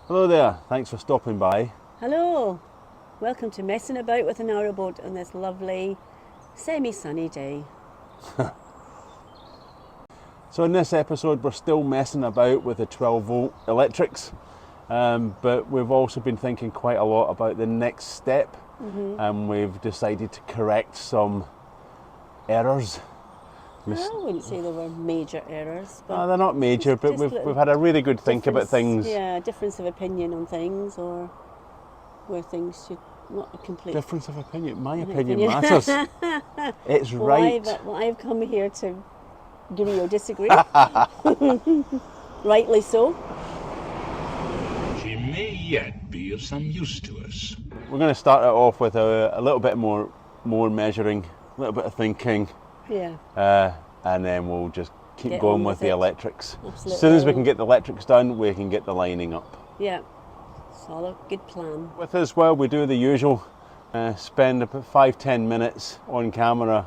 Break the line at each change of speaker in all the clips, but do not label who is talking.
Hello there, thanks for stopping by.
Hello, welcome to Messing About with a Narrowboat on this lovely semi-sunny day.
So in this episode we're still messing about with the 12 volt electrics, but we've also been thinking quite a lot about the next step, and we've decided to correct some errors.
I wouldn't say they were major errors, but
They're not major, but we've had a really good think about things.
Yeah, difference of opinion on things, or where things should not completely.
Difference of opinion. My opinion matters. It's
Well,
right.
I've come here to agree or disagree. Rightly so.
She may yet be of some use to us.
We're going to start it off with a little bit more measuring, a little bit of thinking.
Yeah.
And then we'll just keep
Get
going
on
with
with
the
it.
electrics.
Absolutely.
As soon as we can get the electrics done, we can get the lining up.
Yeah. It's all a good plan.
With us, well, we do the usual, spend about 5-10 minutes on camera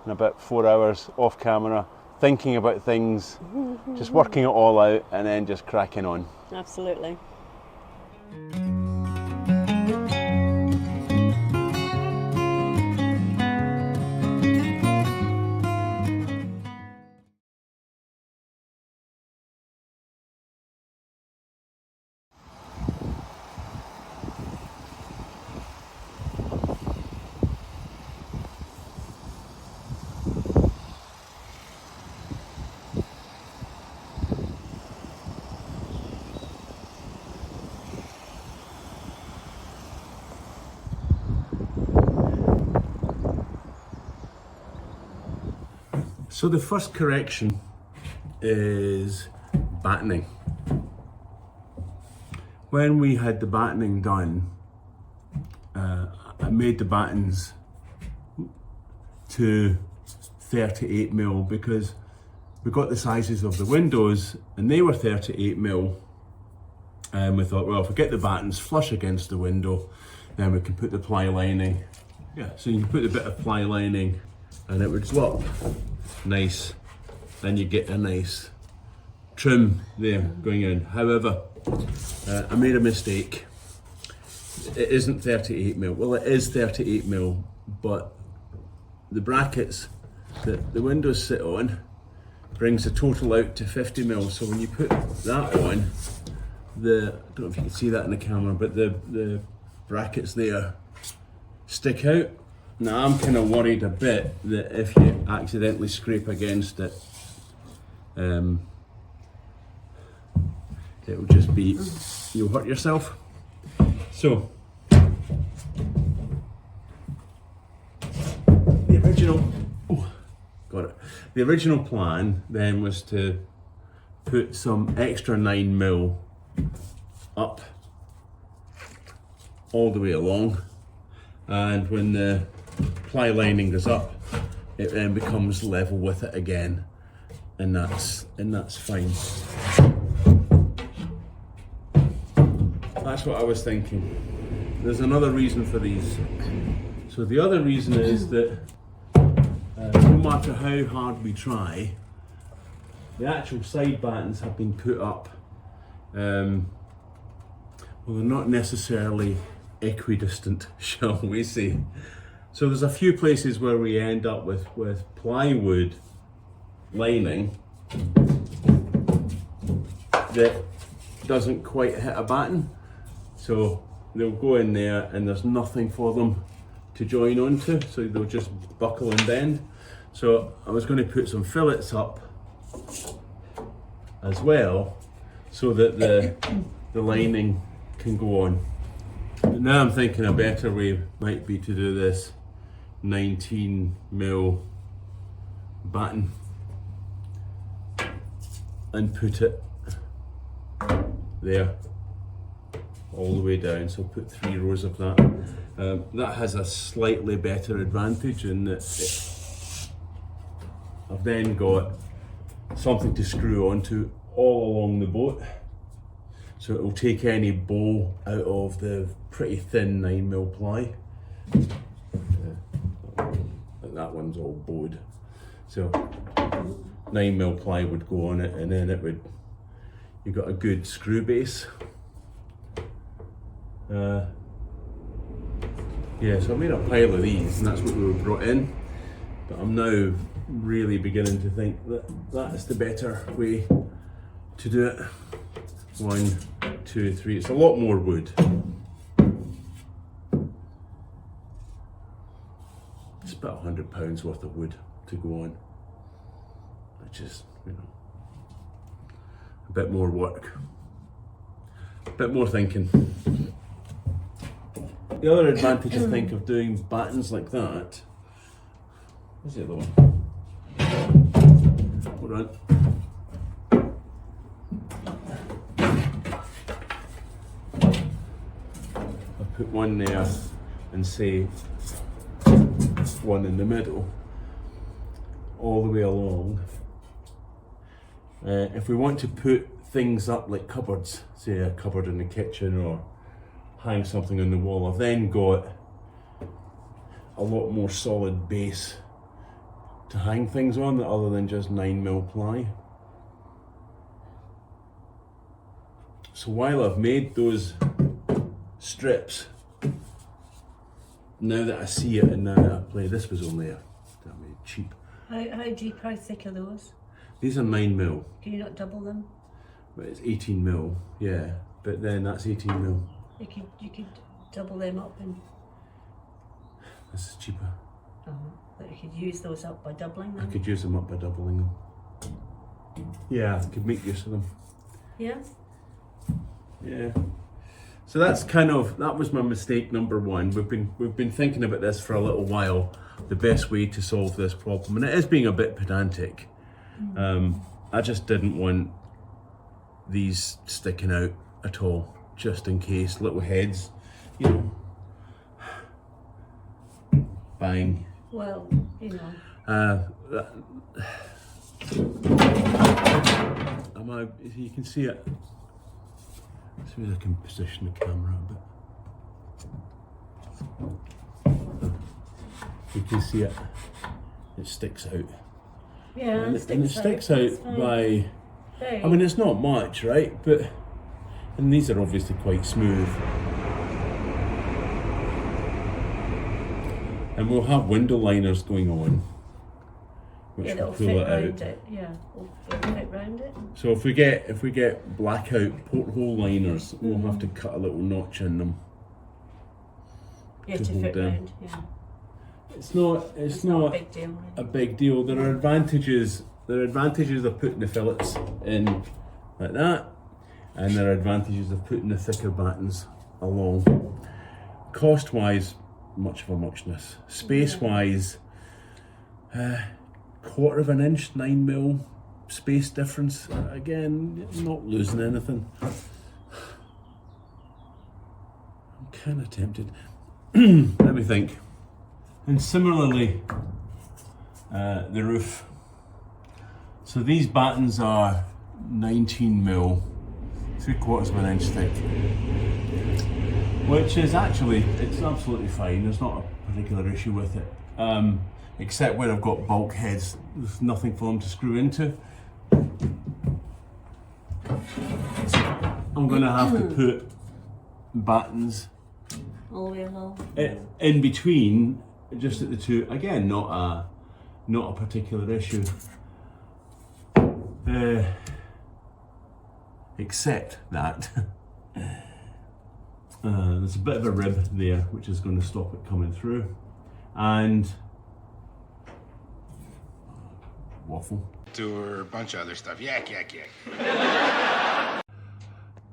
and about 4 hours off camera, thinking about things, just working it all out, and then just cracking on.
Absolutely.
So the first correction is battening. When we had the battening done, I made the battens to 38mm because we got the sizes of the windows and they were 38mm, and we thought, well, if we get the battens flush against the window, then we can put the ply lining. Yeah, so you can put a bit of ply lining and it would slop nice, then you get a nice trim there going in. However, I made a mistake. It isn't 38mm. Well, it is 38mm, but the brackets that the windows sit on brings the total out to 50mm. So when you put that on, I don't know if you can see that in the camera, but the brackets there stick out. Now I'm kind of worried a bit that if you accidentally scrape against it, it will just be, you'll hurt yourself. So, the original plan then was to put some extra 9mm up all the way along, and when the ply lining goes up, it then becomes level with it again, and that's fine. That's what I was thinking. There's another reason for these. So the other reason is that no matter how hard we try, the actual side battens have been put up. Well, they're not necessarily equidistant, shall we say. So there's a few places where we end up with plywood lining that doesn't quite hit a batten. So they'll go in there and there's nothing for them to join onto, so they'll just buckle and bend. So I was going to put some fillets up as well, so that the lining can go on. But now I'm thinking a better way might be to do this 19mm batten and put it there all the way down. So put 3 rows of that. That has a slightly better advantage in that I've then got something to screw onto all along the boat, so it will take any bow out of the pretty thin 9mm ply. That one's all bowed, so 9mm ply would go on it, and then you've got a good screw base. Yeah, so I made a pile of these and that's what we were brought in. But I'm now really beginning to think that that's the better way to do it. 1, 2, 3, it's a lot more wood. It's about £100 worth of wood to go on, which is, you know, a bit more work, a bit more thinking. The other advantage I think of doing battens like that, where's the other one? Hold on. I put one there and say one in the middle, all the way along. If we want to put things up like cupboards, say a cupboard in the kitchen or hang something on the wall, I've then got a lot more solid base to hang things on other than just 9mm ply. So while I've made those strips, now that I see it and now that I play, this was only cheap.
How thick are those?
These are 9mm.
Can you not double them?
But it's 18mm, yeah. But then that's 18mm.
You could double them up and.
This is cheaper.
But you could use those up by doubling them.
I could use them up by doubling them. Yeah, I could make use of them.
Yeah.
Yeah. So that's that was my mistake number one. We've been thinking about this for a little while, the best way to solve this problem, and it is being a bit pedantic. I just didn't want these sticking out at all, just in case, little heads, you know. Bang.
Well, you know.
You can see it. See if I can position the camera a bit. You can see it. It sticks out.
Yeah,
and it sticks out by. I mean, it's not much, right? And these are obviously quite smooth. And we'll have window liners going on, which will pull it out.
It'll fit round it.
So if we get blackout porthole liners, we'll have to cut a little notch in them.
Yeah, to fit round. Yeah.
It's not
a big deal. Really.
A big deal. There are advantages. There are advantages of putting the fillets in like that, and there are advantages of putting the thicker battens along. Cost-wise, much of a muchness. Space-wise, 1/4 of an inch, 9mm space difference. Again, not losing anything. I'm kind of tempted. Let me think. And similarly, the roof. So these battens are 19mm, 3/4 of an inch thick, which is actually, it's absolutely fine. There's not a particular issue with it, except where I've got bulkheads. There's nothing for them to screw into. So I'm going to have to put battens
all the way along
in between, just at the two. Again, not a particular issue. Except that there's a bit of a rib there which is going to stop it coming through, and waffle.
Or a bunch of other stuff. Yak.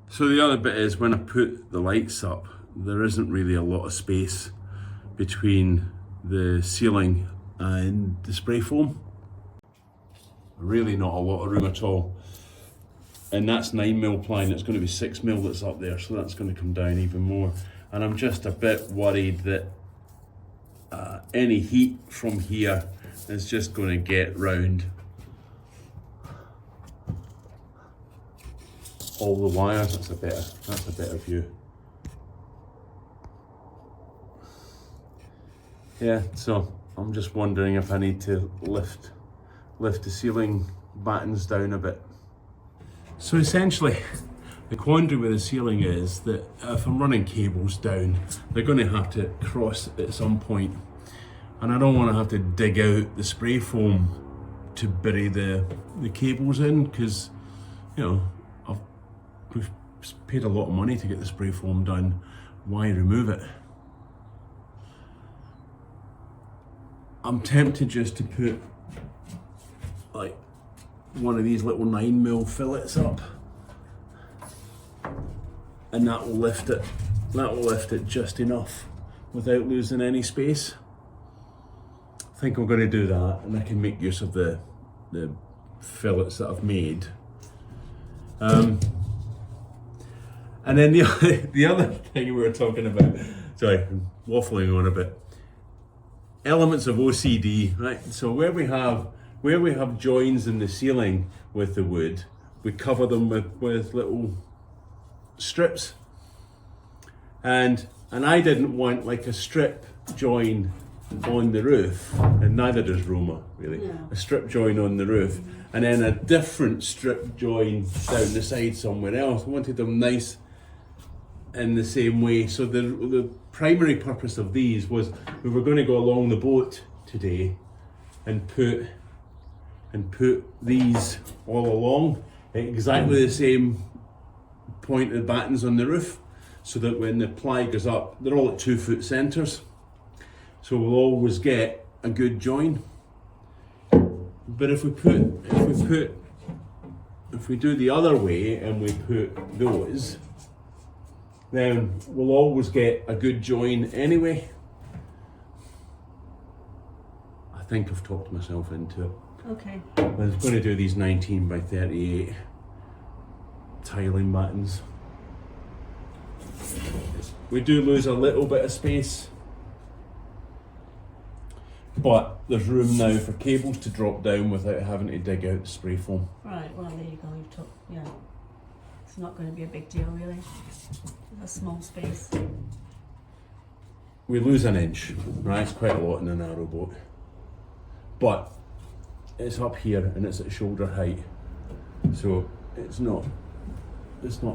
So the other bit is when I put the lights up, there isn't really a lot of space between the ceiling and the spray foam. Really not a lot of room at all. And that's 9mm ply, and it's going to be 6mm that's up there, so that's going to come down even more. And I'm just a bit worried that any heat from here is just going to get round all the wires. That's a better view. Yeah, so I'm just wondering if I need to lift the ceiling battens down a bit. So essentially, The quandary with the ceiling is that if I'm running cables down, they're going to have to cross at some point, and I don't want to have to dig out the spray foam to bury the cables in, because we've paid a lot of money to get the spray foam done. Why remove it? I'm tempted just to put like one of these little 9mm fillets up, and that will lift it. That will lift it just enough without losing any space. I think I'm going to do that, and I can make use of the fillets that I've made. And then the other thing we were talking about, sorry, I'm waffling on a bit. Elements of OCD, right? So where we have joins in the ceiling with the wood, we cover them with little strips, and I didn't want like a strip join on the roof, and neither does Roma really.
Yeah.
A strip join on the roof, and then a different strip join down the side somewhere else. I wanted them nice in the same way. So the primary purpose of these was we were going to go along the boat today and put these all along at exactly the same point of battens on the roof, so that when the ply goes up, they're all at 2 foot centres, so we'll always get a good join. But if we do the other way and we put those, then we'll always get a good join anyway. I think I've talked myself into it.
Okay.
I was going to do these 19 by 38 tiling battens. We do lose a little bit of space, but there's room now for cables to drop down without having to dig out the spray foam.
Right, well there you go, you've talked, yeah. It's not going to be a big deal really. A small space.
We lose an inch, right? It's quite a lot in a narrow boat. But it's up here and it's at shoulder height, so it's not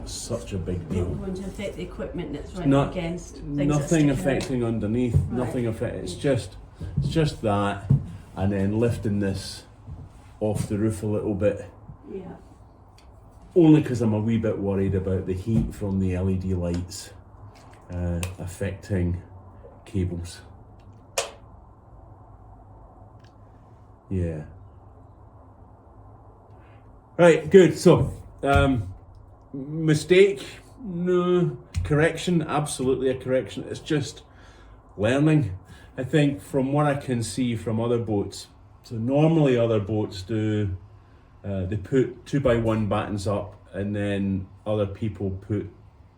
such a big deal.
Not going to affect the equipment that's right
Not-
against things
Nothing
that stick out.
affecting underneath,
Right.
nothing affect. It's just that, and then lifting this off the roof a little bit.
Yeah.
Only because I'm a wee bit worried about the heat from the LED lights affecting cables. Yeah. Right, good. So, mistake? No. Correction? Absolutely a correction. It's just learning. I think from what I can see from other boats, so normally other boats do, they put 2x1 battens up, and then other people put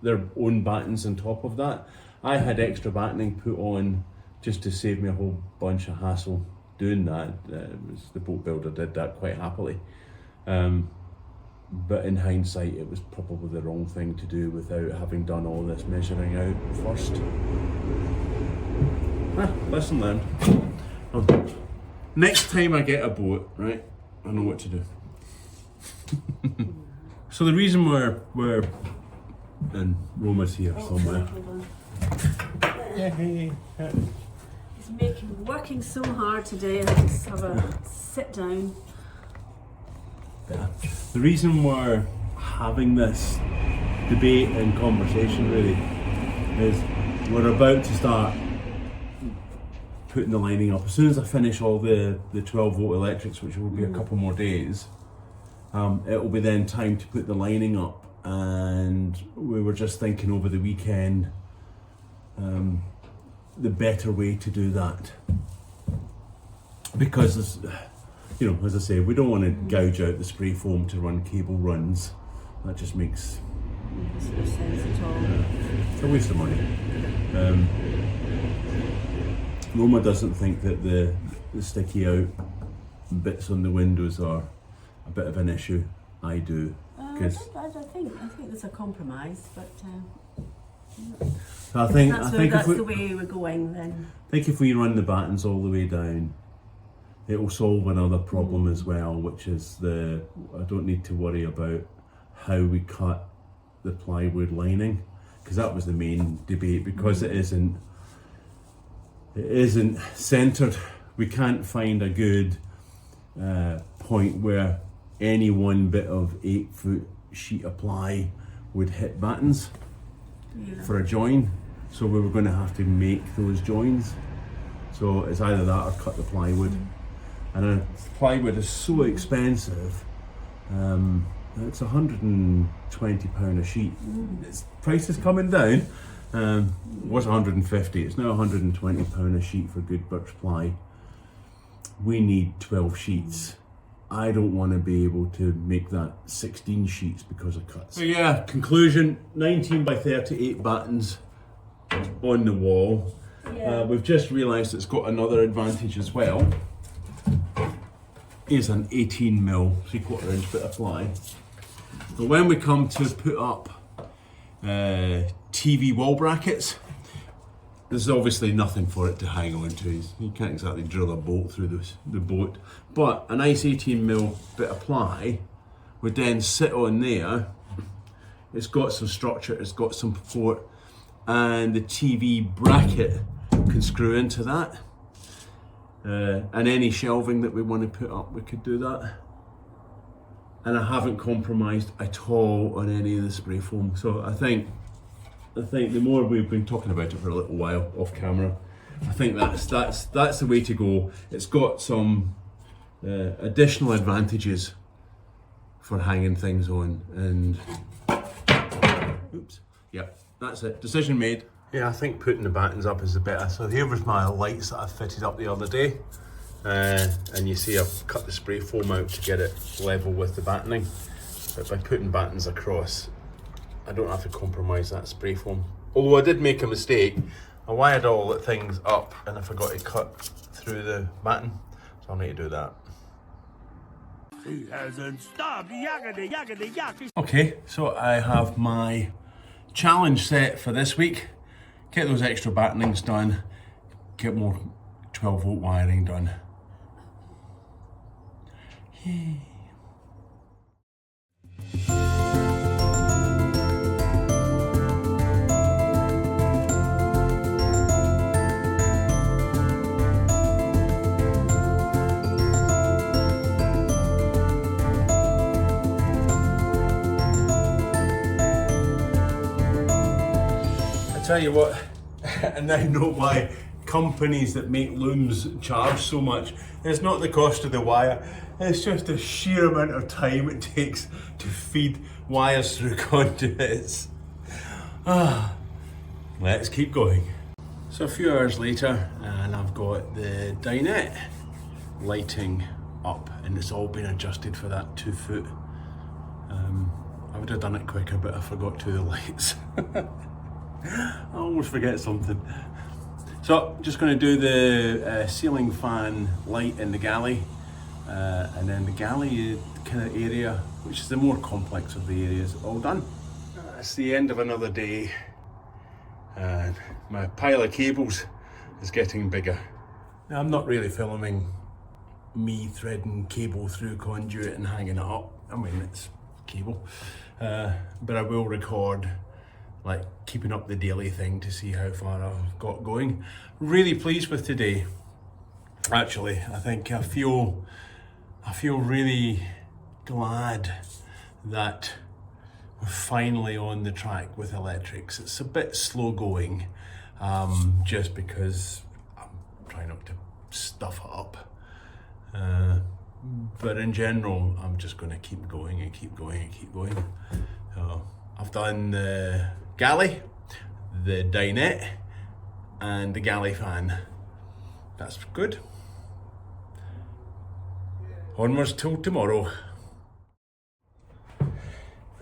their own battens on top of that. I had extra battening put on just to save me a whole bunch of hassle doing that. The boat builder did that quite happily. But in hindsight, it was probably the wrong thing to do without having done all this measuring out first. Lesson learned. Next time I get a boat, right, I know what to do. So the reason we're and Roma's here somewhere.
Hold on.
Hey.
He's working so hard today. I just have a sit down.
Yeah. The reason we're having this debate and conversation really is we're about to start putting the lining up. As soon as I finish all the 12-volt electrics, which will be a couple more days, it will be then time to put the lining up. And we were just thinking over the weekend the better way to do that, because as I say, we don't want to gouge out the spray foam to run cable runs. That just makes
No sense at all.
it's a waste of money. Roma doesn't think that the sticky out bits on the windows are a bit of an issue. I do.
I think there's a compromise, but
I think
that's
if
the way we're going then.
I think if we run the battens all the way down, it will solve another problem as well, which is I don't need to worry about how we cut the plywood lining, because that was the main debate, because it isn't centered. We can't find a good point where any one bit of 8-foot sheet of ply would hit battens for a join. So we were going to have to make those joins. So it's either that or cut the plywood. And plywood is so expensive. It's £120 a sheet. Its price is coming down. It was 150. It's now £120 a sheet for good birch ply. We need 12 sheets. I don't want to be able to make that 16 sheets because of cuts. So yeah, conclusion, 19 by 38 battens on the wall.
Yeah.
We've just realised it's got another advantage as well. Is an 18mm 3/4 inch bit of ply. But when we come to put up TV wall brackets, there's obviously nothing for it to hang on to. You can't exactly drill a bolt through the boat. But a nice 18mm bit of ply would then sit on there. It's got some structure, it's got some support, and the TV bracket can screw into that. And any shelving that we want to put up, we could do that. And I haven't compromised at all on any of the spray foam. So I think the more we've been talking about it for a little while off camera, I think that's the way to go. It's got some additional advantages for hanging things on, and oops, yeah, that's it. Decision made. Yeah, I think putting the battens up is the better. So here was my lights that I fitted up the other day. And you see I've cut the spray foam out to get it level with the battening. But by putting battens across, I don't have to compromise that spray foam. Although I did make a mistake. I wired all the things up and I forgot to cut through the batten. So I'll need to do that.
He hasn't stopped yakety yakety yakety.
Okay, so I have my challenge set for this week. Get those extra battenings done, get more 12-volt wiring done. Yay. Tell you what, and I know why companies that make looms charge so much. It's not the cost of the wire, it's just the sheer amount of time it takes to feed wires through conduits. Let's keep going. So a few hours later, and I've got the dinette lighting up, and it's all been adjusted for that 2-foot. I would have done it quicker, but I forgot 2 of the lights. I almost forget something. So just going to do the ceiling fan light in the galley, and then the galley kind of area, which is the more complex of the areas, all done. It's the end of another day, and my pile of cables is getting bigger. Now, I'm not really filming me threading cable through conduit and hanging it up. I mean, it's cable, but I will record like keeping up the daily thing to see how far I've got going. Really pleased with today. Actually, I think I feel really glad that we're finally on the track with electrics. It's a bit slow going, just because I'm trying not to stuff it up. But in general, I'm just going to keep going and keep going and keep going. I've done the galley, the dinette, and the galley fan. That's good. Onwards till tomorrow.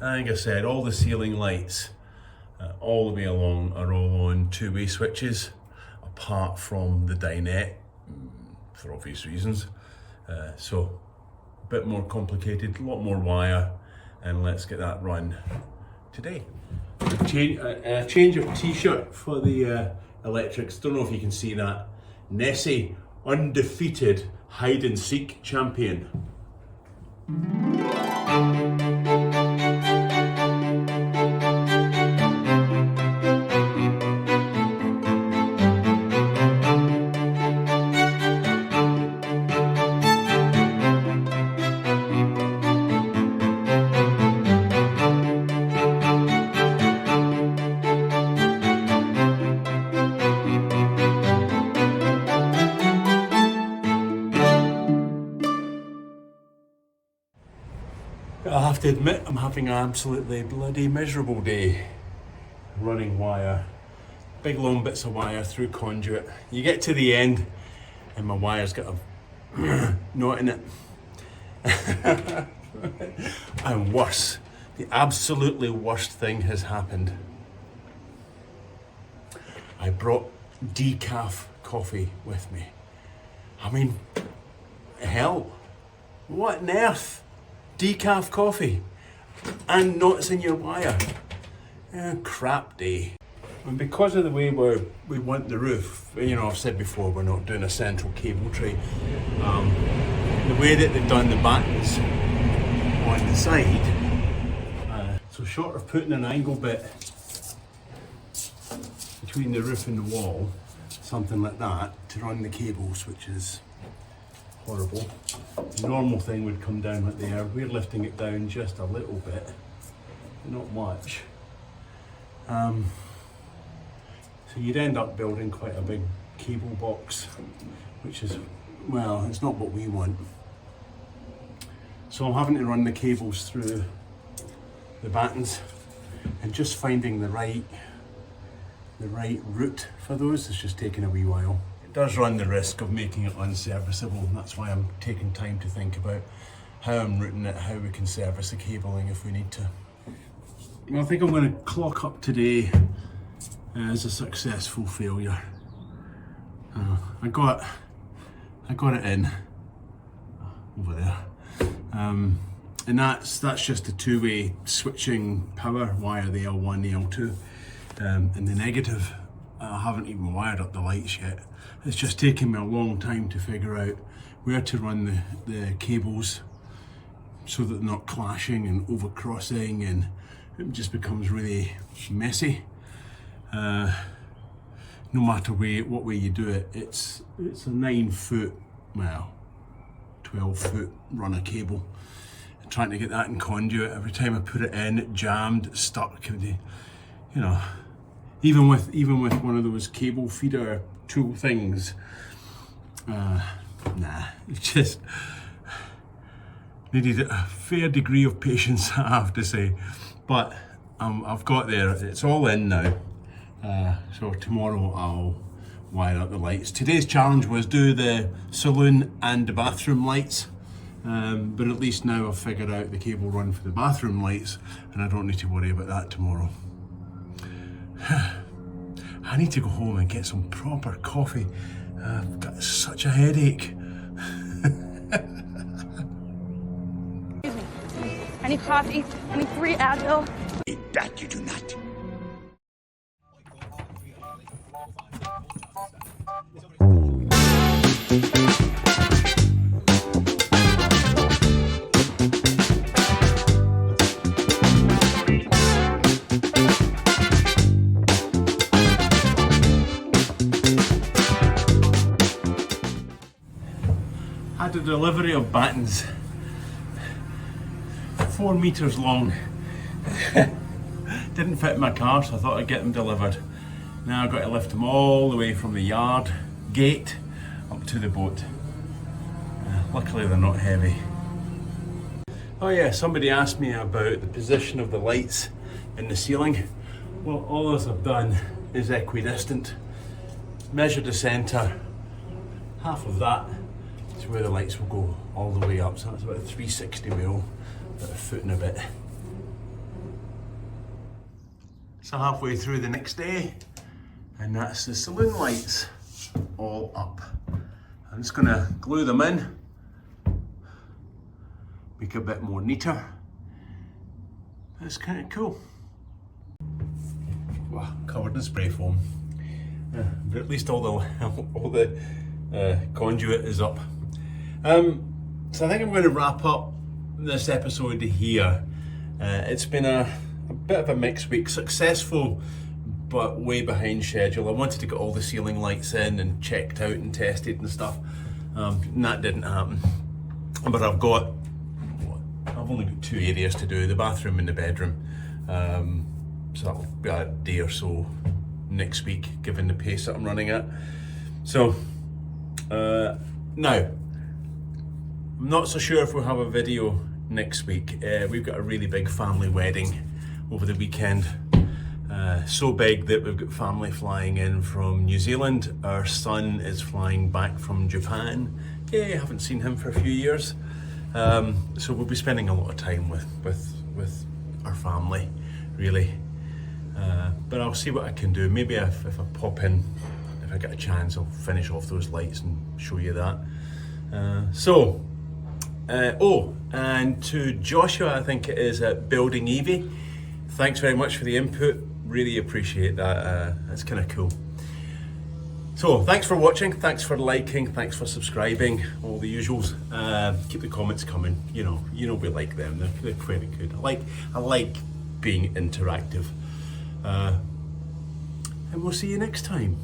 Like I said, all the ceiling lights all the way along are all on 2-way switches, apart from the dinette, for obvious reasons. So a bit more complicated, a lot more wire, and let's get that run today. Change of t-shirt for the electrics. Don't know if you can see that. Nessie, undefeated hide and seek champion. to admit I'm having an absolutely bloody miserable day running wire. Big long bits of wire through conduit. You get to the end and my wire's got a knot in it. And worse, the absolutely worst thing has happened. I brought decaf coffee with me. I mean, hell, what on earth? Decaf coffee and knots in your wire. Crap day. And because of the way we want the roof, you know, I've said before, we're not doing a central cable tray. The way that they've done the battens on the side, so short of putting an angle bit between the roof and the wall, something like that, to run the cables, which is horrible. The normal thing would come down like there. We're lifting it down just a little bit, not much. So you'd end up building quite a big cable box, which is, well, it's not what we want. So I'm having to run the cables through the battens and just finding the right route for those is just taking a wee while. It does run the risk of making it unserviceable. That's why I'm taking time to think about how I'm routing it, how we can service the cabling if we need to. Well, I think I'm going to clock up today as a successful failure. I got it in over there, and that's just a two-way switching power wire, the L1, the L2, and the negative. I haven't even wired up the lights yet. It's just taken me a long time to figure out where to run the cables so that they're not clashing and overcrossing, and it just becomes really messy. No matter what way you do it, it's a 9 foot, well, 12 foot run of cable. And trying to get that in conduit, every time I put it in, it jammed, it stuck. You know, even with one of those cable feeder tool things, nah, it just needed a fair degree of patience, I have to say. But I've got there, it's all in now. So tomorrow I'll wire up the lights. Today's challenge was do the saloon and the bathroom lights, but at least now I've figured out the cable run for the bathroom lights and I don't need to worry about that tomorrow. I need to go home and get some proper coffee. I've got such a headache.
Excuse me. I need coffee. I need 3 Advil.
That you do not.
Had a delivery of battens, 4 meters long. Didn't fit in my car, so I thought I'd get them delivered. Now I've got to lift them all the way from the yard gate up to the boat. Luckily they're not heavy. Oh yeah, somebody asked me about the position of the lights in the ceiling. Well, all those I've done is equidistant. Measured the centre, half of that to where the lights will go all the way up. So that's about 360 mil, about a foot and a bit. So halfway through the next day, and that's the saloon lights all up. I'm just gonna glue them in, make it a bit more neater. That's kind of cool. Wow, covered in spray foam. But at least all the conduit is up. So I think I'm going to wrap up this episode here. It's been a bit of a mixed week. Successful, but way behind schedule. I wanted to get all the ceiling lights in and checked out and tested and stuff. And that didn't happen. But I've only got 2 areas to do, the bathroom and the bedroom. So that'll be a day or so next week, given the pace that I'm running at. So, now, I'm not so sure if we'll have a video next week. We've got a really big family wedding over the weekend. So big that we've got family flying in from New Zealand. Our son is flying back from Japan. Yeah, I haven't seen him for a few years. So we'll be spending a lot of time with our family, really. But I'll see what I can do. Maybe if I pop in, if I get a chance, I'll finish off those lights and show you that. And to Joshua, I think it is at Building Evie. Thanks very much for the input. Really appreciate that. That's kind of cool. So thanks for watching, thanks for liking, thanks for subscribing, all the usuals. Keep the comments coming. You know we like them. They're pretty good. I like being interactive. And we'll see you next time.